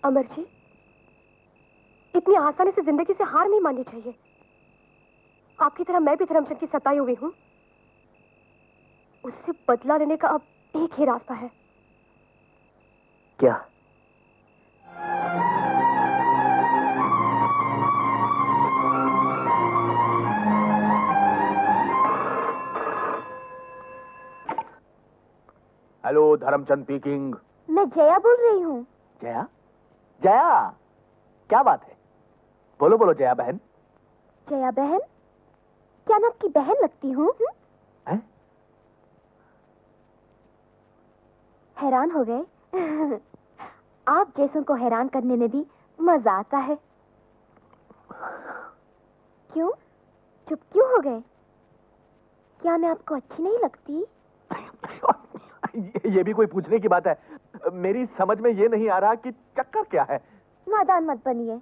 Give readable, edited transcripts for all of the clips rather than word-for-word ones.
अमर जी, इतनी आसानी से जिंदगी से हार नहीं माननी चाहिए। आपकी तरह मैं भी धर्मचंद की सताई हुई हूं। उससे बदला लेने का अब एक ही रास्ता है। क्या? Hello, Dharamchand speaking. मैं जया बोल रही हूँ। जया? जया, क्या बात है? बोलो बोलो जया बहन। जया बहन? क्या मैं आपकी बहन लगती हूँ? हैरान हो गए? आप जैसों को हैरान करने में भी मजा आता है। क्यों? चुप क्यों हो गए? क्या मैं आपको अच्छी नहीं लगती? ये भी कोई पूछने की बात है? मेरी समझ में ये नहीं आ रहा कि चक्कर क्या है। नादान मत बनिए।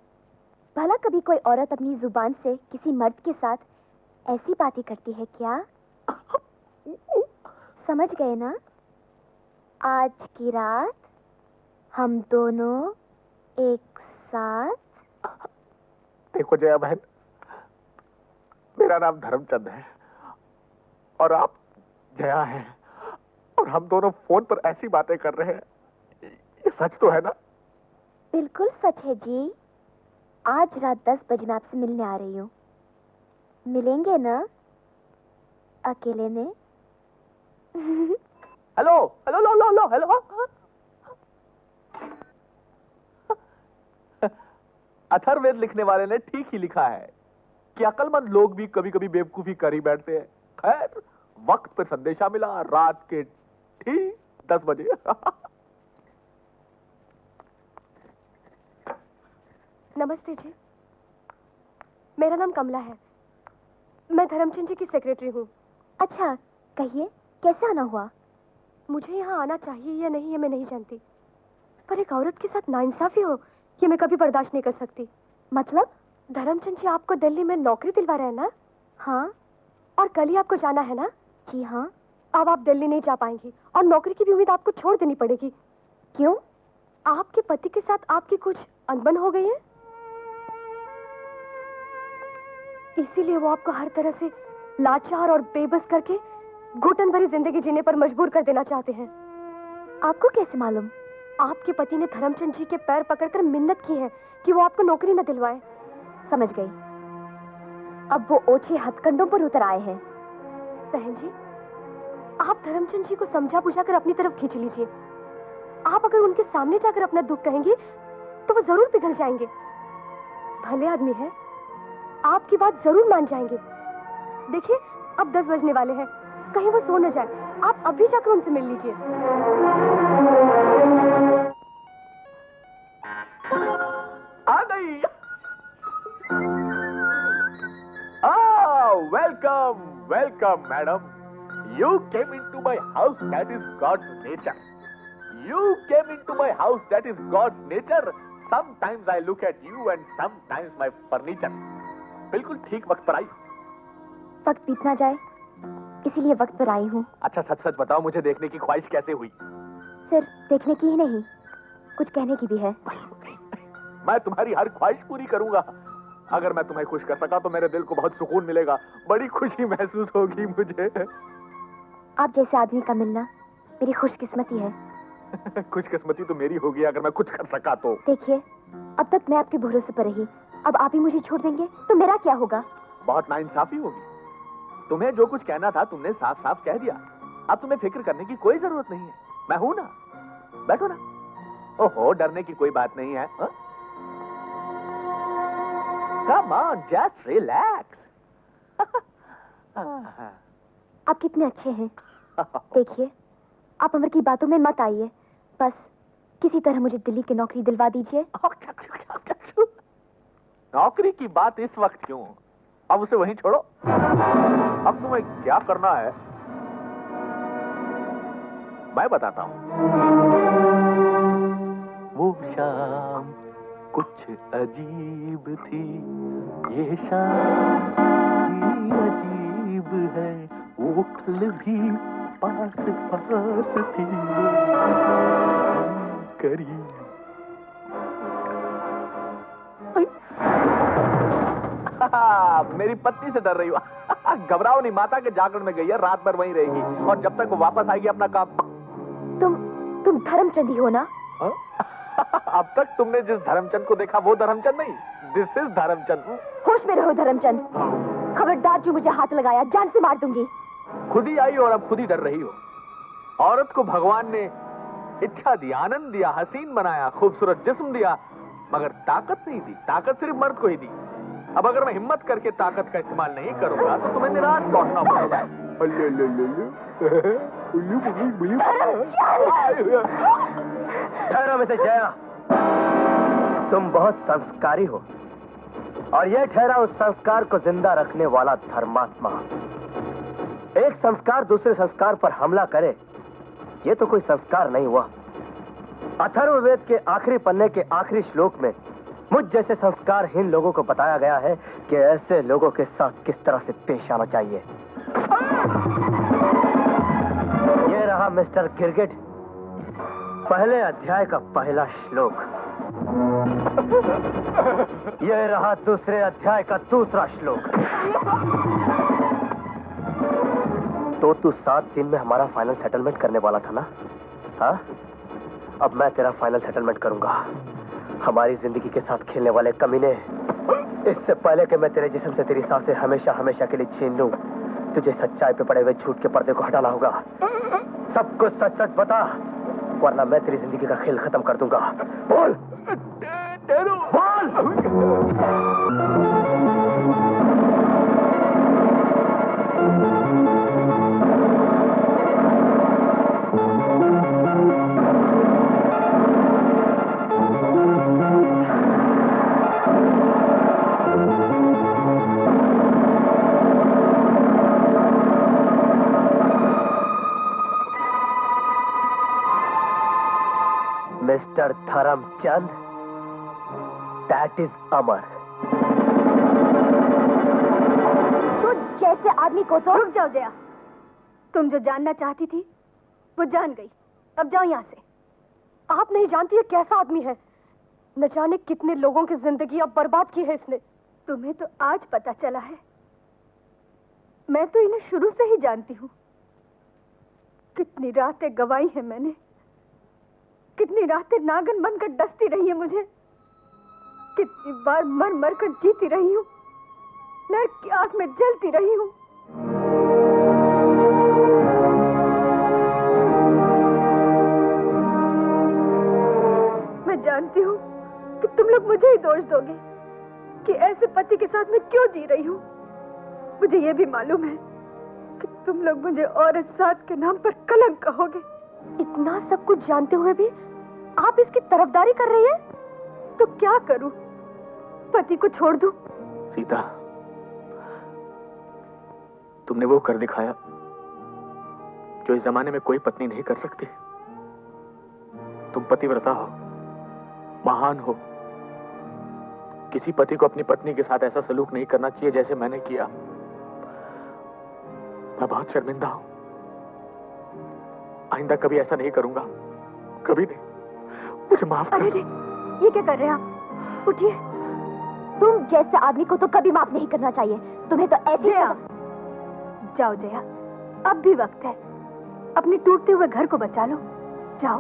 भला कभी कोई औरत अपनी जुबान से किसी मर्द के साथ ऐसी बातें करती है क्या? समझ गए ना? आज की रात हम दोनों एक साथ। देखो जया बहन, मेरा नाम धर्मचंद है और आप जया हैं, और हम दोनों फोन पर ऐसी बातें कर रहे हैं। ये सच तो है ना? बिल्कुल सच है जी। आज रात 10 बजे मैं आपसे मिलने आ रही हूँ। मिलेंगे ना अकेले में? हेलो हेलो लो लो लो हेलो। अथर्ववेद लिखने वाले ने ठीक ही लिखा है कि अक्लमंद लोग भी कभी कभी बेवकूफी कर ही बैठते हैं। खैर, वक्त पर संदेशा मिला, रात के ठीक 10 बजे। नमस्ते जी, मेरा नाम कमला है। मैं धर्मचंद जी की सेक्रेटरी हूँ। अच्छा, कहिए कैसे आना हुआ? मुझे यहाँ आना चाहिए या नहीं ये मैं नहीं जानती, पर एक औरत के साथ नाइंसाफी हो ये मैं कभी बर्दाश्त नहीं कर सकती। मतलब? धर्मचंद जी आपको दिल्ली में नौकरी दिलवा रहे हैं ना? हाँ। और कल ही आपको जाना है ना? जी हाँ। अब आप दिल्ली नहीं जा पाएंगी और नौकरी की भी उम्मीद आपको छोड़ देनी पड़ेगी। क्यों? आपके पति के साथ आपकी कुछ अनबन हो गई है, इसीलिए वो आपको हर तरह से लाचार और बेबस करके घुटन भरी जिंदगी जीने पर मजबूर कर देना चाहते हैं। आपको कैसे मालूम? आपके पति ने धर्मचंद जी के पैर पकड़कर मिन्नत की है कि वो आपको नौकरी न दिलवाए। समझ गई। अब वो ओछे हथकंडों पर उतर आए हैं। बहन जी, आप धर्मचंद जी को समझा बुझा कर अपनी तरफ खींच लीजिए। आप अगर उनके सामने जाकर अपना दुख कहेंगी तो वो जरूर पिघल जाएंगे। भले आदमी है, आपकी बात जरूर मान जाएंगे। देखिए, अब 10 बजने वाले हैं, कहीं वो सो न जाए। आप अभी जाकर उनसे मिल लीजिए। आ गई। Welcome welcome madam. You came into my house, that is God's nature. You came into my house, that is God's nature. Sometimes I look at you and sometimes my furniture. बिल्कुल ठीक वक्त पर आई। वक्त बीत ना जाए इसीलिए वक्त पर आई हूँ। अच्छा, सच सच बताओ, मुझे देखने की ख्वाहिश कैसे हुई? सिर्फ देखने की ही नहीं, कुछ कहने की भी है। मैं तुम्हारी हर ख्वाहिश पूरी करूंगा। अगर मैं तुम्हें खुश कर सका तो मेरे दिल को बहुत सुकून मिलेगा, बड़ी खुशी महसूस होगी मुझे। आप जैसे आदमी का मिलना मेरी खुशकिस्मती है। खुशकिस्मती तो मेरी होगी अगर मैं कुछ कर सका तो। देखिए, अब तक मैं आपके भरोसे पर रही, अब आप ही मुझे छोड़ देंगे तो मेरा क्या होगा? बहुत नाइंसाफी होगी। तुम्हें जो कुछ कहना था तुमने साफ साफ कह दिया। अब तुम्हें फिक्र करने की कोई जरूरत नहीं है, मैं हूं ना। बैठो ना। ओहो, डरने की कोई बात नहीं है। Come on, just relax. आप कितने अच्छे हैं। देखिए, आप अमर की बातों में मत आइए, बस किसी तरह मुझे दिल्ली की नौकरी दिलवा दीजिए। नौकरी की बात इस वक्त क्यों? अब उसे वहीं छोड़ो। अब तुम्हें क्या करना है मैं बताता हूं। वो शाम कुछ अजीब थी, ये शाम भी अजीब है, वो कल भी पास पास थी, करीब मेरी पत्नी से डर रही हो? घबराओ नहीं, माता के जागरण में गई है, रात भर वहीं रहेगी और जब तक वो वापस आएगी अपना काम। तुम धर्मचंद ही हो ना? अब तक तुमने जिस धर्मचंद को देखा वो धर्मचंद नहीं, दिस इज धर्मचंद। होश में रहो धर्मचंद, खबरदार जो मुझे हाथ लगाया जान से मार दूंगी। खुद ही आई और अब खुद ही डर रही हो। औरत को भगवान ने इच्छा दी, आनंद दिया, हसीन बनाया, खूबसूरत जिस्म दिया, मगर ताकत नहीं दी। ताकत सिर्फ मर्द को ही दी। अब अगर मैं हिम्मत करके ताकत का इस्तेमाल नहीं करूंगा तो तुम्हें निराश लौटना पड़ेगा। ठहरो मिसेस जया, तुम बहुत संस्कारी हो और यह ठहरा उस संस्कार को जिंदा रखने वाला धर्मात्मा। एक संस्कार दूसरे संस्कार पर हमला करे, यह तो कोई संस्कार नहीं हुआ। अथर्ववेद के आखिरी पन्ने के आखिरी श्लोक में मुझ जैसे संस्कारहीन लोगों को बताया गया है कि ऐसे लोगों के साथ किस तरह से पेश आना चाहिए। ये रहा मिस्टर गिरगिट, पहले अध्याय का पहला श्लोक। यह रहा दूसरे अध्याय का दूसरा श्लोक। तो तू 7 दिन में हमारा फाइनल सेटलमेंट करने वाला था ना? हाँ, अब मैं तेरा फाइनल सेटलमेंट करूंगा। हमारी जिंदगी के साथ खेलने वाले कमीने, इससे पहले कि मैं तेरे जिस्म से तेरी सांसें हमेशा हमेशा के लिए छीन लूं, तुझे सच्चाई पे पड़े हुए झूठ के पर्दे को हटाना होगा। सब कुछ सच सच बता, वरना मैं तेरी जिंदगी का खेल खत्म कर दूंगा। बोल बोल। मिस्टर धर्मचंद, दैट इज अमर। तो जैसे आदमी को तो रुक जाओ जया, तुम जो जानना चाहती थी वो जान गई। अब जाओ यहाँ से। आप नहीं जानती ये कैसा आदमी है। न जाने कितने लोगों की जिंदगी अब बर्बाद की है इसने। तुम्हें तो आज पता चला है, मैं तो इन्हें शुरू से ही जानती हूँ। कितनी रातें गवाई हैं मैंने, कितनी रातें नागन बनकर डसती रही है मुझे, कितनी बार मर मर कर जीती रही हूँ, नरक की आग में जलती रही हूँ। मैं जानती हूँ कि तुम लोग मुझे ही दोष दोगे कि ऐसे पति के साथ मैं क्यों जी रही हूँ। मुझे ये भी मालूम है कि तुम लोग मुझे औरत साथ के नाम पर कलंक कहोगे। इतना सब कुछ जानते हुए भी आप इसकी तरफदारी कर रही है, तो क्या करूं? पति को छोड़ दूं? सीता, तुमने वो कर दिखाया जो इस जमाने में कोई पत्नी नहीं कर सकती। तुम पतिव्रता हो, महान हो। किसी पति को अपनी पत्नी के साथ ऐसा सलूक नहीं करना चाहिए जैसे मैंने किया। मैं बहुत शर्मिंदा हूं। आइंदा कभी ऐसा नहीं करूंगा, कभी नहीं। मुझे माफ कर दो। ये क्या कर रहे हैं आप? उठिए। तुम जैसे आदमी को तो कभी माफ नहीं करना चाहिए। तुम्हें तो ऐसे जाओ जया, अब भी वक्त है। अपने टूटते हुए घर को बचा लो। जाओ।